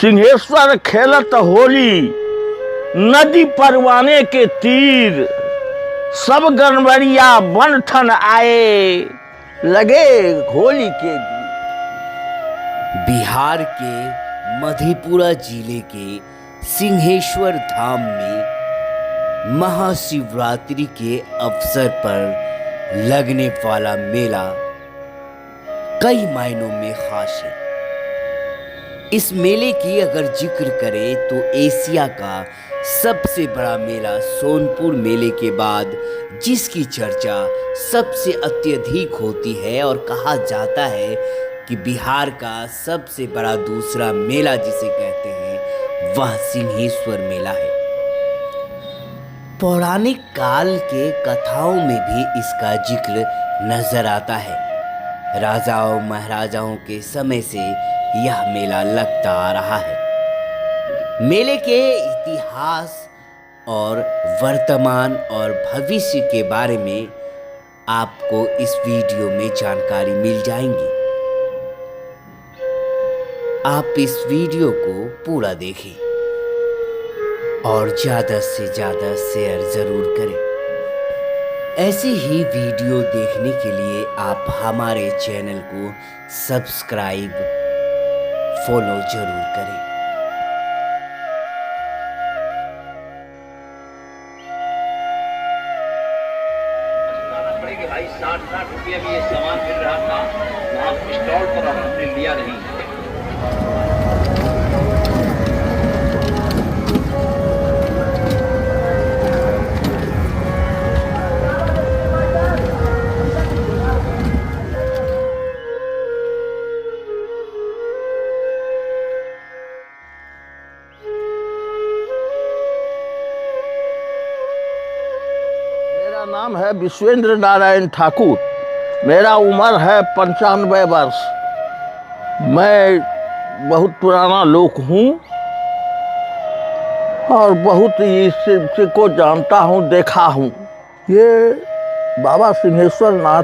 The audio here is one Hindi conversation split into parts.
सिंहेश्वर खेलत होली नदी परवाने के तीर, सब गनवरिया बन ठन आए लगे होली के दिन। बिहार के मधेपुरा जिले के सिंहेश्वर धाम में महाशिवरात्रि के अवसर पर लगने वाला मेला कई मायनों में खास है। इस मेले की अगर जिक्र करें तो एशिया का सबसे बड़ा मेला सोनपुर मेले के बाद जिसकी चर्चा सबसे अत्यधिक होती है और कहा जाता है कि बिहार का सबसे बड़ा दूसरा मेला जिसे कहते हैं वह सिंहेश्वर मेला है। पौराणिक काल के कथाओं में भी इसका जिक्र नजर आता है। राजाओं महाराजाओं के समय से यह मेला लगता आ रहा है। मेले के इतिहास और वर्तमान और भविष्य के बारे में आपको इस वीडियो में जानकारी मिल जाएंगी। आप इस वीडियो को पूरा देखें और ज़्यादा से ज़्यादा शेयर ज़रूर करें। ऐसी ही वीडियो देखने के लिए आप हमारे चैनल को सब्सक्राइब फॉलो जरूर करें। पड़ेगी भाई 60-60 रुपये में ये सामान मिल रहा था वहाँ स्टॉल पर, हमने लिया नहीं। मेरा नाम है विश्वेंद्र नारायण ठाकुर। मेरा उम्र है 95 वर्ष। मैं बहुत पुराना लोग हूँ और बहुत इस को जानता हूँ, देखा हूँ। ये बाबा सिंहेश्वर नाथ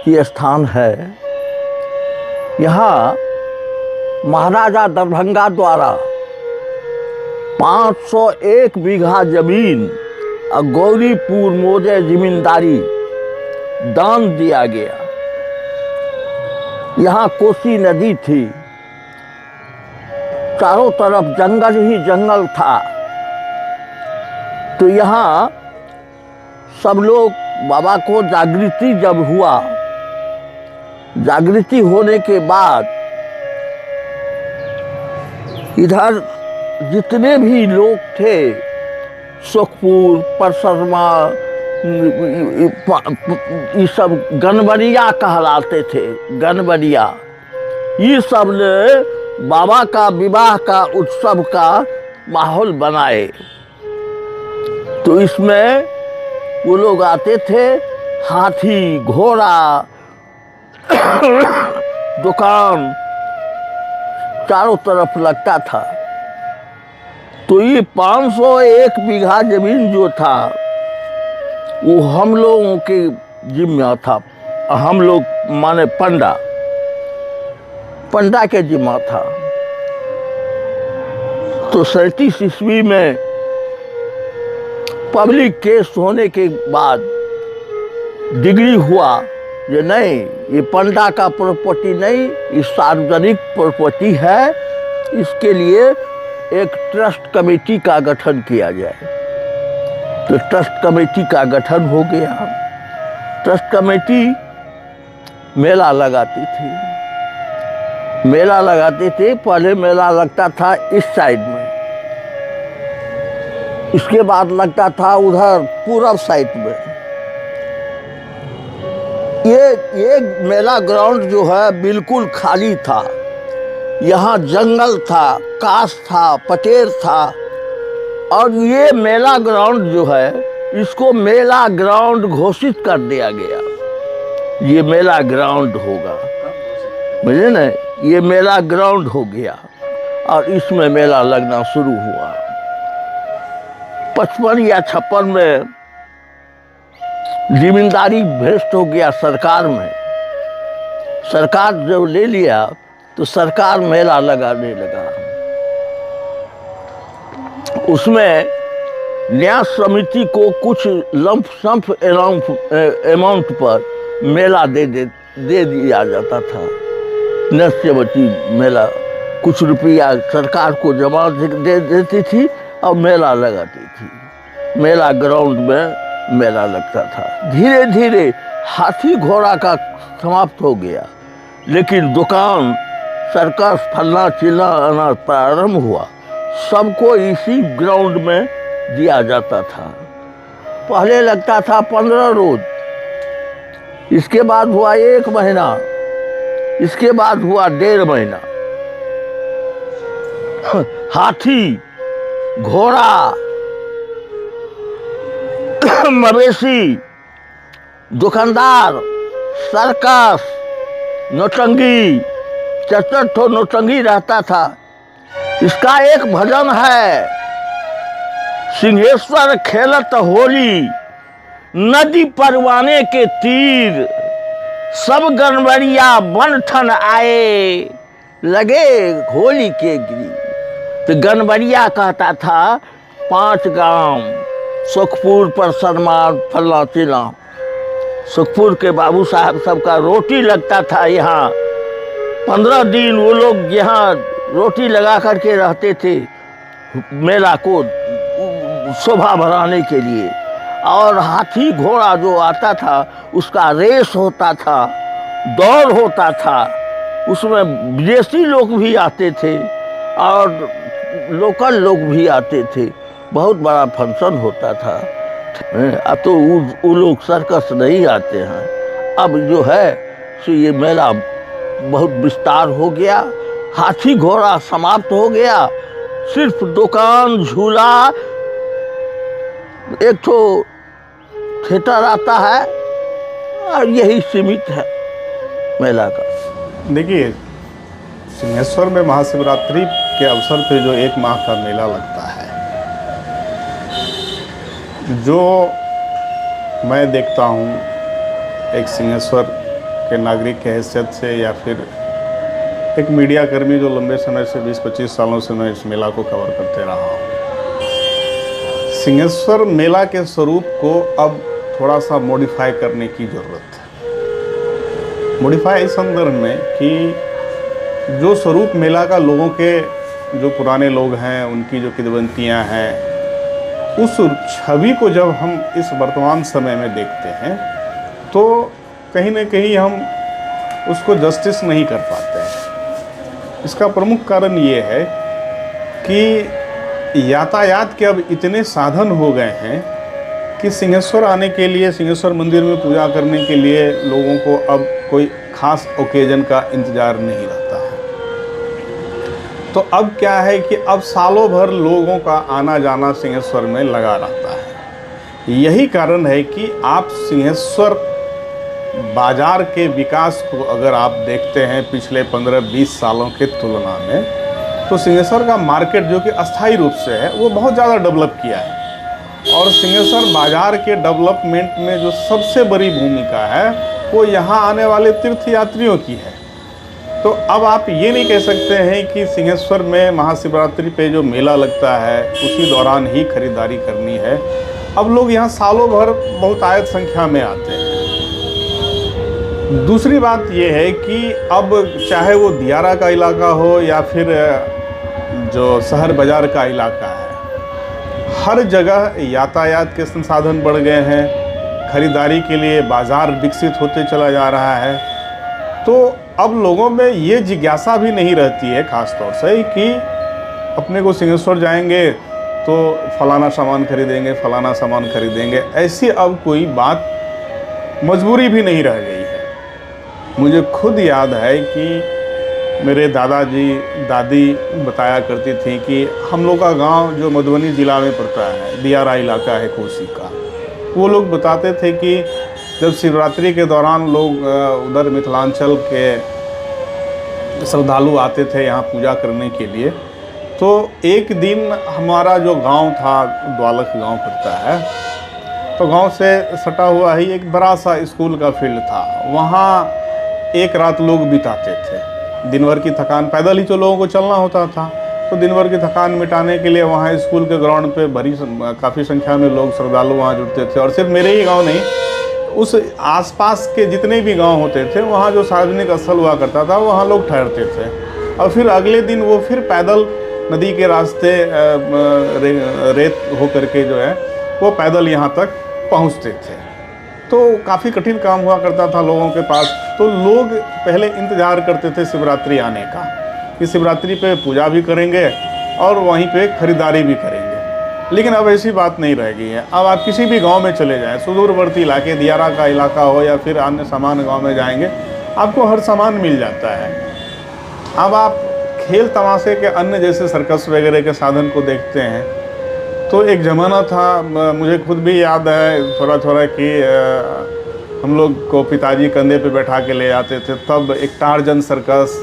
की स्थान है। यहाँ महाराजा दरभंगा द्वारा 501 बीघा जमीन और गौरीपुर मोजे जमींदारी दान दिया गया। यहाँ कोसी नदी थी, चारों तरफ जंगल ही जंगल था। तो यहाँ सब लोग बाबा को जागृति जब हुआ, जागृति होने के बाद इधर जितने भी लोग थे, सुखपुर, परसरमा, ये सब गनवरिया कहलाते थे। गनवरिया ये सब ने बाबा का विवाह का उत्सव का माहौल बनाए। तो इसमें वो लोग आते थे, हाथी घोड़ा दुकान चारों तरफ लगता था। तो ये 501 बीघा जमीन जो था वो हम लोगों के जिम्मा था। हम लोग माने पंडा के जिम्मा था। तो 37 ईस्वी में पब्लिक केस होने के बाद डिग्री हुआ ये नहीं, ये पंडा का प्रॉपर्टी नहीं, ये सार्वजनिक प्रॉपर्टी है। इसके लिए एक ट्रस्ट कमेटी का गठन किया जाए। तो ट्रस्ट कमेटी का गठन हो गया। ट्रस्ट कमेटी मेला लगाती थी। मेला लगाते थे। पहले मेला लगता था इस साइड में, इसके बाद लगता था उधर पूरब साइड में। ये मेला ग्राउंड जो है बिल्कुल खाली था। यहाँ जंगल था, काश था, पटेर था। और ये मेला ग्राउंड जो है इसको मेला ग्राउंड घोषित कर दिया गया। ये मेला ग्राउंड होगा, मुझे न, ये मेला ग्राउंड हो गया और इसमें मेला लगना शुरू हुआ। 55 या 56 में जिम्मेदारी भ्रष्ट हो गया सरकार में। सरकार जब ले लिया तो सरकार मेला लगाने लगा। उसमें न्यास समिति को कुछ लंप सम्प अमाउंट पर मेला दे दिया जाता था। नस्यवती मेला कुछ रुपया सरकार को जमा दे देती थी और मेला लगाती थी। मेला ग्राउंड में मेला लगता था। धीरे धीरे हाथी घोड़ा का समाप्त हो गया, लेकिन दुकान सर्कस फलना चिलना आना प्रारंभ हुआ। सबको इसी ग्राउंड में दिया जाता था। पहले लगता था 15 रोज, इसके बाद हुआ 1 महीना, इसके बाद हुआ 1.5 महीना। हाथी घोड़ा मवेशी, दुकानदार, सर्कस, नौटंकी, 4 नौटंकी रहता था। इसका एक भजन है, सिंहेश्वर खेलत होली, नदी परवाने के तीर, सब गनवरिया बन ठन आए, लगे होली के गिरी। तो गनवरिया कहता था 5 गांव, सुखपुर पर सनमान फलना चिलना। सुखपुर के बाबू साहब सबका रोटी लगता था यहाँ। 15 दिन वो लोग यहाँ रोटी लगा करके रहते थे मेला को शोभा बढ़ाने के लिए। और हाथी घोड़ा जो आता था उसका रेस होता था, दौड़ होता था। उसमें विदेशी लोग भी आते थे और लोकल लोग भी आते थे। बहुत बड़ा फंक्शन होता था। अब तो वो लोग सर्कस नहीं आते हैं। अब जो है सो ये मेला बहुत विस्तार हो गया। हाथी घोड़ा समाप्त हो गया। सिर्फ दुकान, झूला, एक तो थिएटर आता है और यही सीमित है मेला का। देखिए, सिंहेश्वर में महाशिवरात्रि के अवसर पे जो 1 माह का मेला लगता है, जो मैं देखता हूँ एक सिंहेश्वर के नागरिक के हैसियत से या फिर एक मीडिया कर्मी जो लंबे समय से 20-25 सालों से मैं इस मेला को कवर करते रहा हूँ, सिंहेश्वर मेला के स्वरूप को अब थोड़ा सा मॉडिफाई करने की ज़रूरत है। मॉडिफाई इस संदर्भ में कि जो स्वरूप मेला का लोगों के, जो पुराने लोग हैं उनकी जो किंवदंतियाँ हैं, उस छवि को जब हम इस वर्तमान समय में देखते हैं तो कहीं न कहीं हम उसको जस्टिस नहीं कर पाते हैं। इसका प्रमुख कारण ये है कि यातायात के अब इतने साधन हो गए हैं कि सिंहेश्वर आने के लिए, सिंहेश्वर मंदिर में पूजा करने के लिए लोगों को अब कोई खास ओकेजन का इंतज़ार नहीं रहता है। तो अब क्या है कि अब सालों भर लोगों का आना जाना सिंहेश्वर में लगा रहता है। यही कारण है कि आप सिंहेश्वर बाज़ार के विकास को अगर आप देखते हैं पिछले 15-20 सालों के तुलना में, तो सिंहेश्वर का मार्केट जो कि अस्थायी रूप से है वो बहुत ज़्यादा डेवलप किया है। और सिंहेश्वर बाज़ार के डेवलपमेंट में जो सबसे बड़ी भूमिका है वो यहाँ आने वाले तीर्थ यात्रियों की है। तो अब आप ये नहीं कह सकते हैं कि सिंहेश्वर में महाशिवरात्रि पे जो मेला लगता है उसी दौरान ही खरीदारी करनी है। अब लोग यहाँ सालों भर बहुतायत संख्या में आते हैं। दूसरी बात ये है कि अब चाहे वो दियारा का इलाका हो या फिर जो शहर बाज़ार का इलाका है, हर जगह यातायात के संसाधन बढ़ गए हैं। खरीदारी के लिए बाज़ार विकसित होते चला जा रहा है। तो अब लोगों में ये जिज्ञासा भी नहीं रहती है ख़ास तौर से कि अपने को सिंहेश्वर जाएंगे तो फलाना सामान खरीदेंगे, फलाना सामान खरीदेंगे। ऐसी अब कोई बात, मजबूरी भी नहीं रह गई है। मुझे खुद याद है कि मेरे दादाजी दादी बताया करती थी कि हम लोग का गांव जो मधुबनी ज़िला में पड़ता है, दियारा इलाका है कोसी का, वो लोग बताते थे कि जब शिवरात्रि के दौरान लोग उधर मिथिलांचल के श्रद्धालु आते थे यहाँ पूजा करने के लिए, तो एक दिन हमारा जो गांव था, द्वालक गांव पड़ता है, तो गांव से सटा हुआ ही एक बड़ा सा स्कूल का फील्ड था। वहाँ एक रात लोग बिताते थे। दिन भर की थकान, पैदल ही तो लोगों को चलना होता था, तो दिन भर की थकान मिटाने के लिए वहाँ स्कूल के ग्राउंड पे काफ़ी संख्या में लोग श्रद्धालु वहाँ जुटते थे। और सिर्फ मेरे ही गांव नहीं, उस आसपास के जितने भी गांव होते थे वहाँ जो सार्वजनिक स्थल हुआ करता था वहाँ लोग ठहरते थे, और फिर अगले दिन वो फिर पैदल नदी के रास्ते रेत हो करके जो है वो पैदल यहाँ तक पहुँचते थे। तो काफ़ी कठिन काम हुआ करता था लोगों के पास। तो लोग पहले इंतज़ार करते थे शिवरात्रि आने का, कि शिवरात्रि पे पूजा भी करेंगे और वहीं पे खरीदारी भी करेंगे। लेकिन अब ऐसी बात नहीं रह गई है। अब आप किसी भी गांव में चले जाएं, सुदूरवर्ती इलाके, दियारा का इलाका हो या फिर अन्य सामान्य गांव में जाएंगे, आपको हर सामान मिल जाता है। अब आप खेल तमाशे के अन्य जैसे सर्कस वगैरह के साधन को देखते हैं तो एक ज़माना था, मुझे खुद भी याद है थोड़ा थोड़ा कि हम लोग को पिताजी कंधे पे बैठा के ले जाते थे, तब एक टार्जन सर्कस,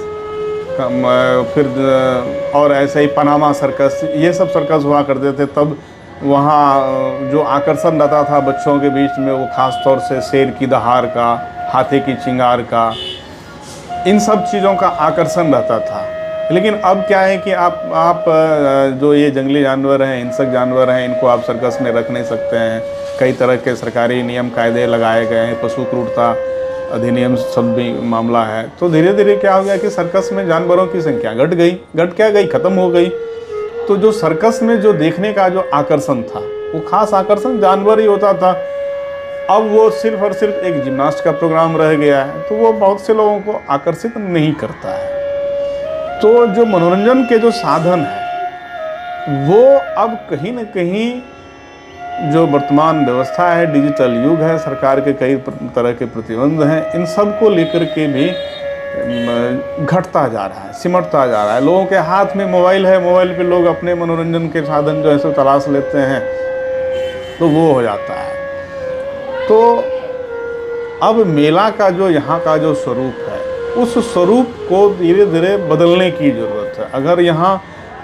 फिर और ऐसे ही पनामा सर्कस, ये सब सर्कस हुआ करते थे। तब वहाँ जो आकर्षण रहता था बच्चों के बीच में वो ख़ास तौर से शेर की दहाड़ का, हाथी की चिंगार का, इन सब चीज़ों का आकर्षण रहता था। लेकिन अब क्या है कि आप जो ये जंगली जानवर हैं, हिंसक जानवर हैं, इनको आप सर्कस में रख नहीं सकते हैं। कई तरह के सरकारी नियम कायदे लगाए गए हैं, पशु क्रूरता अधिनियम सब भी मामला है। तो धीरे धीरे क्या हो गया कि सर्कस में जानवरों की संख्या घट क्या गई, ख़त्म हो गई। तो जो सर्कस में जो देखने का जो आकर्षण था वो खास आकर्षण जानवर ही होता था। अब वो सिर्फ और सिर्फ एक जिम्नास्ट का प्रोग्राम रह गया है, तो वो बहुत से लोगों को आकर्षित नहीं करता है। तो जो मनोरंजन के जो साधन है वो अब कहीं न कहीं जो वर्तमान व्यवस्था है, डिजिटल युग है, सरकार के कई तरह के प्रतिबंध हैं, इन सब को लेकर के भी घटता जा रहा है, सिमटता जा रहा है। लोगों के हाथ में मोबाइल है, मोबाइल पे लोग अपने मनोरंजन के साधन जो है सो तलाश लेते हैं, तो वो हो जाता है। तो अब मेला का जो यहाँ का जो स्वरूप है, उस स्वरूप को धीरे धीरे बदलने की ज़रूरत है। अगर यहाँ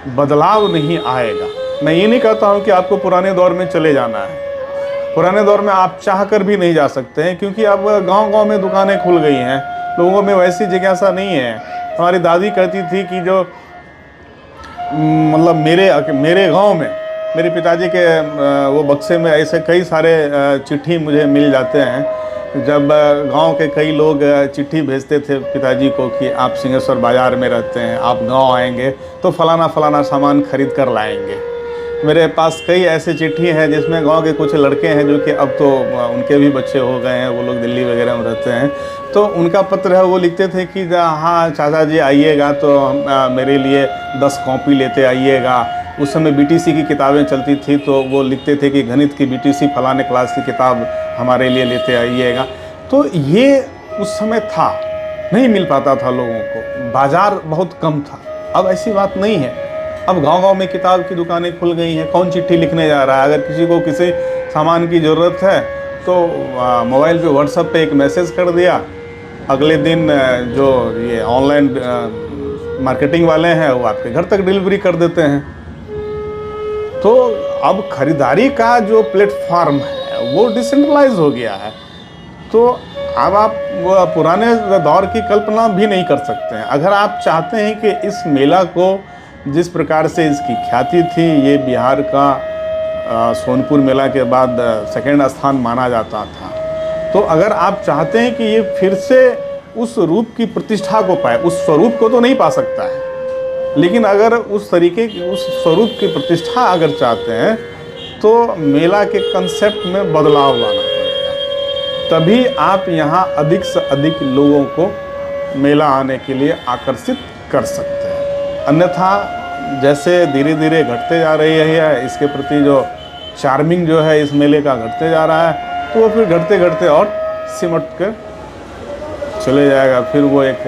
बदलाव नहीं आएगा, मैं ये नहीं कहता हूँ कि आपको पुराने दौर में चले जाना है, पुराने दौर में आप चाह कर भी नहीं जा सकते हैं, क्योंकि अब गांव-गांव में दुकानें खुल गई हैं, लोगों में वैसी जिज्ञासा नहीं है। हमारी दादी कहती थी कि जो मतलब मेरे गांव में मेरे पिताजी के वो बक्से में ऐसे कई सारे चिट्ठी मुझे मिल जाते हैं। जब गांव के कई लोग चिट्ठी भेजते थे पिताजी को कि आप सिंहेश्वर बाज़ार में रहते हैं, आप गांव आएंगे तो फलाना फलाना सामान खरीद कर लाएंगे। मेरे पास कई ऐसे चिट्ठी हैं जिसमें गांव के कुछ लड़के हैं जो कि अब तो उनके भी बच्चे हो गए हैं, वो लोग दिल्ली वगैरह में रहते हैं, तो उनका पत्र है वो लिखते थे कि हाँ चाचा जी आइएगा तो मेरे लिए 10 कॉपी लेते आइएगा। उस समय बीटीसी की किताबें चलती थी, तो वो लिखते थे कि गणित की बीटीसी फलाने क्लास की किताब हमारे लिए लेते आइएगा। तो ये उस समय था, नहीं मिल पाता था लोगों को, बाज़ार बहुत कम था। अब ऐसी बात नहीं है, अब गांव-गांव में किताब की दुकानें खुल गई हैं। कौन चिट्ठी लिखने जा रहा है? अगर किसी को किसी सामान की ज़रूरत है तो मोबाइल पे व्हाट्सएप पे एक मैसेज कर दिया, अगले दिन जो ये ऑनलाइन मार्केटिंग वाले हैं वो आपके घर तक डिलीवरी कर देते हैं। तो अब खरीदारी का जो प्लेटफॉर्म है वो डिसेंट्रलाइज हो गया है। तो अब आप वो पुराने दौर की कल्पना भी नहीं कर सकते हैं। अगर आप चाहते हैं कि इस मेला को जिस प्रकार से इसकी ख्याति थी, ये बिहार का सोनपुर मेला के बाद सेकंड स्थान माना जाता था, तो अगर आप चाहते हैं कि ये फिर से उस रूप की प्रतिष्ठा को पाए, उस स्वरूप को तो नहीं पा सकता है, लेकिन अगर उस तरीके की उस स्वरूप की प्रतिष्ठा अगर चाहते हैं तो मेला के कंसेप्ट में बदलाव लाना पड़ेगा। तभी आप यहाँ अधिक से अधिक लोगों को मेला आने के लिए आकर्षित कर सकते हैं। अन्यथा जैसे धीरे धीरे घटते जा रही है, इसके प्रति जो चार्मिंग जो है इस मेले का घटते जा रहा है, तो वो फिर घटते घटते और सिमट कर चले जाएगा। फिर वो एक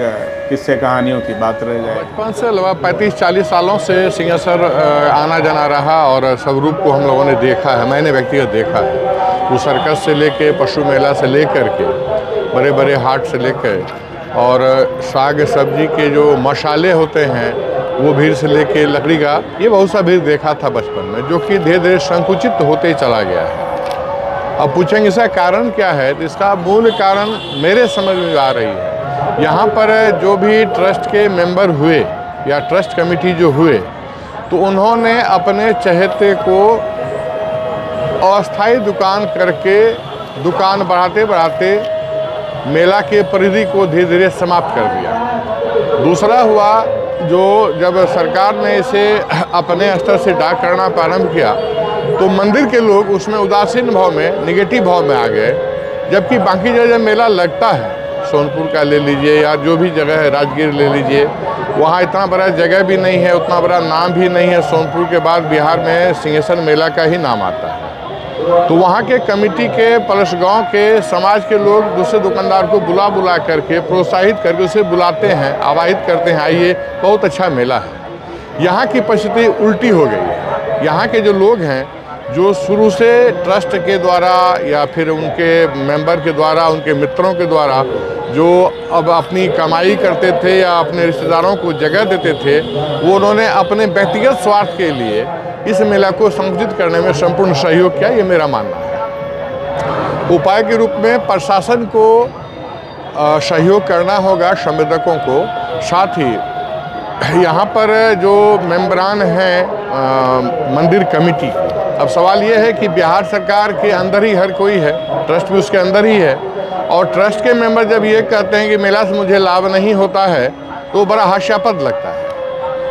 किस्से कहानियों की बात रह जाएगी। बचपन से लगभग 35-40 सालों से सिंहेश्वर आना जाना रहा और स्वरूप को हम लोगों ने देखा है, मैंने व्यक्तिगत देखा है। वो सर्कस से लेके पशु मेला से लेकर के बड़े बड़े हाट से लेकर और साग सब्जी के जो मसाले होते हैं वो भीड़ से लेके लकड़ी का, ये बहुत सा भीड़ देखा था बचपन में, जो कि धीरे धीरे संकुचित होते ही चला गया है। अब पूछेंगे इसका कारण क्या है, तो इसका मूल कारण मेरे समझ में आ रही है यहाँ पर जो भी ट्रस्ट के मेंबर हुए या ट्रस्ट कमेटी जो हुए, तो उन्होंने अपने चहेते को अस्थायी दुकान करके दुकान बढ़ाते बढ़ाते मेला के परिधि को धीरे धीरे समाप्त कर दिया। दूसरा हुआ, जो जब सरकार ने इसे अपने स्तर से डाक करना प्रारंभ किया तो मंदिर के लोग उसमें उदासीन भाव में, निगेटिव भाव में आ गए, जबकि बाकी जगह मेला लगता है, सोनपुर का ले लीजिए या जो भी जगह है, राजगीर ले लीजिए, वहाँ इतना बड़ा जगह भी नहीं है, उतना बड़ा नाम भी नहीं है। सोनपुर के बाद बिहार में सिंहेश्वर मेला का ही नाम आता है। तो वहाँ के कमेटी के प्लस गांव के समाज के लोग दूसरे दुकानदार को बुला करके प्रोत्साहित करके उसे बुलाते हैं, आवाहित करते हैं, आइए बहुत अच्छा मेला है। यहाँ की परिस्थिति उल्टी हो गई है। यहाँ के जो लोग हैं, जो शुरू से ट्रस्ट के द्वारा या फिर उनके मेंबर के द्वारा, उनके मित्रों के द्वारा जो अब अपनी कमाई करते थे या अपने रिश्तेदारों को जगह देते थे, वो उन्होंने अपने व्यक्तिगत स्वार्थ के लिए इस मेला को संगठित करने में संपूर्ण सहयोग किया, ये मेरा मानना है। उपाय के रूप में प्रशासन को सहयोग करना होगा, संवेदकों को, साथ ही यहाँ पर जो मेंबरान हैं मंदिर कमेटी, अब सवाल ये है कि बिहार सरकार के अंदर ही हर कोई है, ट्रस्ट भी उसके अंदर ही है, और ट्रस्ट के मेंबर जब ये कहते हैं कि मेला से मुझे लाभ नहीं होता है, तो बड़ा हास्यास्पद लगता है।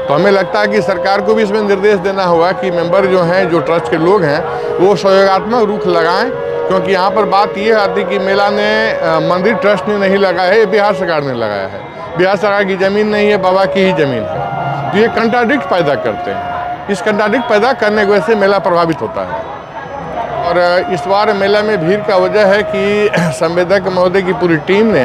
तो हमें लगता है कि सरकार को भी इसमें निर्देश देना होगा कि मेंबर जो हैं, जो ट्रस्ट के लोग हैं, वो सहयोगात्मक रुख लगाएं, क्योंकि यहाँ पर बात ये आती कि मेला ने मंदिर ट्रस्ट ने नहीं लगाया है, ये बिहार सरकार ने लगाया है। बिहार सरकार की ज़मीन नहीं है, बाबा की ही ज़मीन है। तो ये कंट्राडिक्ट पैदा करते हैं। इस कंट्राडिक्ट पैदा करने की वजह से मेला प्रभावित होता है। और इस बार मेला में भीड़ का वजह है कि संवेदक महोदय की पूरी टीम ने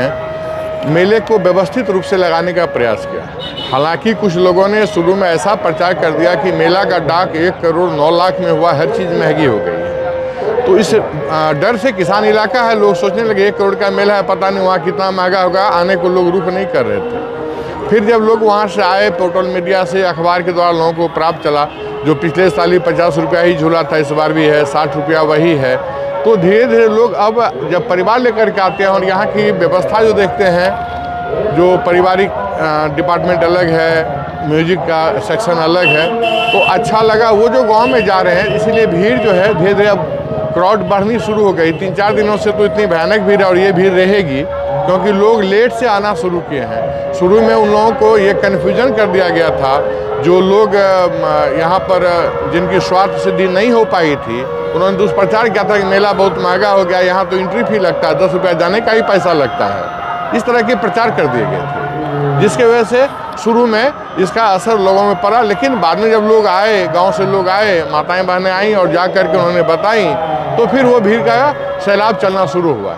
मेले को व्यवस्थित रूप से लगाने का प्रयास किया। हालांकि कुछ लोगों ने शुरू में ऐसा प्रचार कर दिया कि मेला का डाक 1 करोड़ 9 लाख में हुआ, हर चीज़ महंगी हो गई है। तो इस डर से किसान इलाका है, लोग सोचने लगे 1 करोड़ का मेला है, पता नहीं वहाँ कितना महंगा होगा, आने को लोग रुख नहीं कर रहे थे। फिर जब लोग वहाँ से आए, पोर्टल मीडिया से, अखबार के द्वारा लोगों को प्राप्त चला, जो पिछले साल ही 50 रुपया ही झूला था, इस बार भी है 60 रुपया वही है। तो धीरे धीरे लोग अब जब परिवार लेकर के आते हैं और यहाँ की व्यवस्था जो देखते हैं, जो पारिवारिक डिपार्टमेंट अलग है, म्यूजिक का सेक्शन अलग है, तो अच्छा लगा। वो जो गांव में जा रहे हैं, इसीलिए भीड़ जो है धीरे धीरे अब क्राउड बढ़नी शुरू हो गई। 3-4 दिनों से तो इतनी भयानक भीड़ है और ये भीड़ रहेगी, क्योंकि लोग लेट से आना शुरू किए हैं। शुरू में उन लोगों को ये कन्फ्यूजन कर दिया गया था, जो लोग यहाँ पर जिनकी स्वास्थ्य सिद्धि नहीं हो पाई थी, उन्होंने दुष्प्रचार किया था कि मेला बहुत महंगा हो गया, यहाँ तो एंट्री फी लगता है, 10 रुपया जाने का ही पैसा लगता है। इस तरह के प्रचार कर दिए गए थे, जिसके वजह से शुरू में इसका असर लोगों में पड़ा। लेकिन बाद में जब लोग आए, गांव से लोग आए, माताएं बहनें आईं और जा करके उन्होंने बताई, तो फिर वो भीड़ का सैलाब चलना शुरू हुआ।